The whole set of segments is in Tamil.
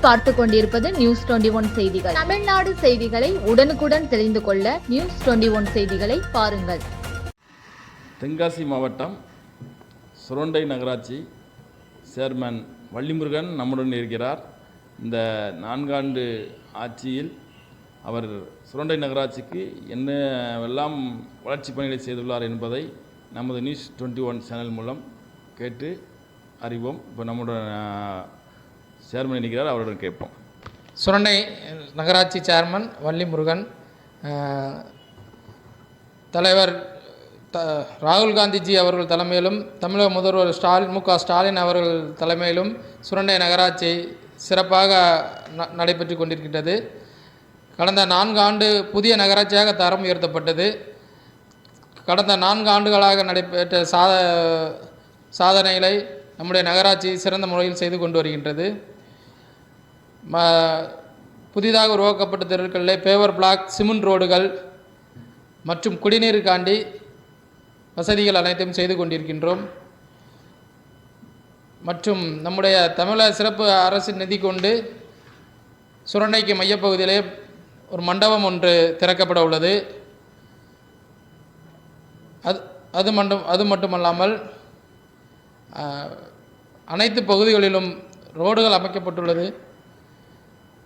நீங்கள் பார்த்து கொண்டிருப்பது நியூஸ் 21 செய்திகள். தமிழ்நாடு செய்திகளை உடனுக்குடன் தெரிந்து கொள்ள நியூஸ் 21 செய்திகளை பாருங்கள். தென்காசி மாவட்டம் சுரண்டை நகராட்சி சேர்மன் வள்ளிமுருகன் நம்முடன் இருக்கிறார். இந்த 4 ஆண்டு ஆட்சியில் அவர் சுரண்டை நகராட்சிக்கு என்னவெல்லாம் வளர்ச்சி பணிகளை செய்துள்ளார் என்பதை நமது நியூஸ் 21 சேனல் மூலம் கேட்டு அறிவோம். இப்போ நம்முடன் சேர்மன் இருக்கிறார், அவருடன் கேட்போம். சுரண்டை நகராட்சி சேர்மன் வள்ளிமுருகன். தலைவர் ராகுல் காந்திஜி அவர்கள் தலைமையிலும் தமிழக முதல்வர் மு.க. ஸ்டாலின் அவர்கள் தலைமையிலும் சுரண்டை நகராட்சி சிறப்பாக நடைபெற்று கொண்டிருக்கின்றது. கடந்த 4 ஆண்டு புதிய நகராட்சியாக தரம் உயர்த்தப்பட்டது. கடந்த 4 ஆண்டுகளாக நடைபெற்ற சாதனைகளை நம்முடைய நகராட்சி சிறந்த முறையில் செய்து கொண்டு வருகின்றது. புதிதாக உருவாக்கப்பட்ட தெருக்களில் பேவர் பிளாக், சிமெண்ட் ரோடுகள் மற்றும் குடிநீருக்காண்டி வசதிகள் அனைத்தையும் செய்து கொண்டிருக்கின்றோம். மற்றும் நம்முடைய தமிழக சிறப்பு அரசு நிதி கொண்டு சுரண்டைக்கு மையப்பகுதியிலே ஒரு மண்டபம் ஒன்று திறக்கப்பட உள்ளது. அது மட்டுமல்லாமல் அனைத்து பகுதிகளிலும் ரோடுகள் அமைக்கப்பட்டுள்ளது.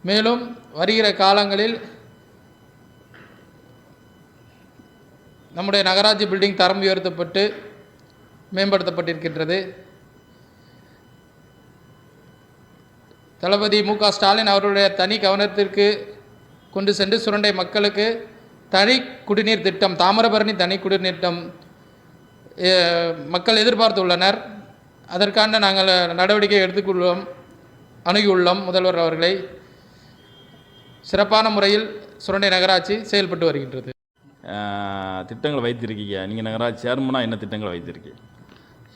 மேலும் வருகிற காலங்களில் நம்முடைய நகராட்சி பில்டிங் தரம் உயர்த்தப்பட்டு மேம்படுத்தப்பட்டிருக்கின்றது. தளபதி மு.க. ஸ்டாலின் அவர்களுடைய தனி கவனத்திற்கு கொண்டு சென்று சுரண்டை மக்களுக்கு தனி குடிநீர் திட்டம், தாமிரபரணி தனி குடிநீர் திட்டம் மக்கள் எதிர்பார்த்துள்ளனர். அதற்கான நாங்கள் நடவடிக்கை அணுகியுள்ளோம். முதல்வர் அவர்களை சிறப்பான முறையில் சுரண்டை நகராட்சி செயல்பட்டு வருகின்றது. திட்டங்கள் வைத்திருக்கீங்க, நீங்கள் நகராட்சி சேர்மனாக என்ன திட்டங்கள் வைத்திருக்கீங்க?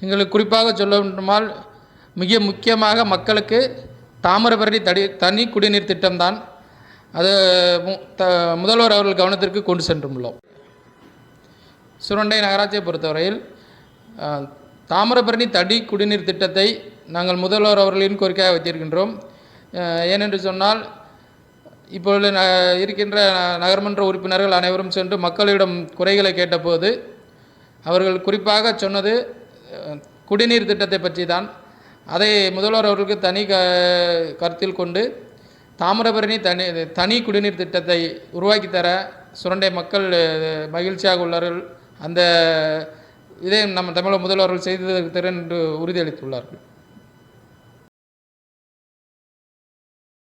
எங்களுக்கு குறிப்பாக சொல்ல வேண்டுமால் மிக முக்கியமாக மக்களுக்கு தாமிரபரணி தனி குடிநீர் திட்டம்தான். அது முதல்வர் அவர்கள் கவனத்திற்கு கொண்டு சென்றுள்ளோம். சுரண்டை நகராட்சியை பொறுத்தவரையில் தாமிரபரணி தனி குடிநீர் திட்டத்தை நாங்கள் முதல்வர் அவர்களின் கோரிக்கையாக வைத்திருக்கின்றோம். ஏனென்று சொன்னால் இப்பொழுது இருக்கின்ற நகர்மன்ற உறுப்பினர்கள் அனைவரும் சென்று மக்களிடம் குறைகளை கேட்டபோது அவர்கள் குறிப்பாக சொன்னது குடிநீர் திட்டத்தை பற்றி தான். அதை முதல்வர் அவர்களுக்கு தனி கருத்தில் கொண்டு தாமிரபரணி தனி குடிநீர் திட்டத்தை உருவாக்கி தர சுரண்டை மக்கள் மகிழ்ச்சியாக உள்ளார்கள். அந்த இதை நம்ம தமிழக முதல்வர்கள் செய்து தர என்று உறுதியளித்துள்ளார்கள்.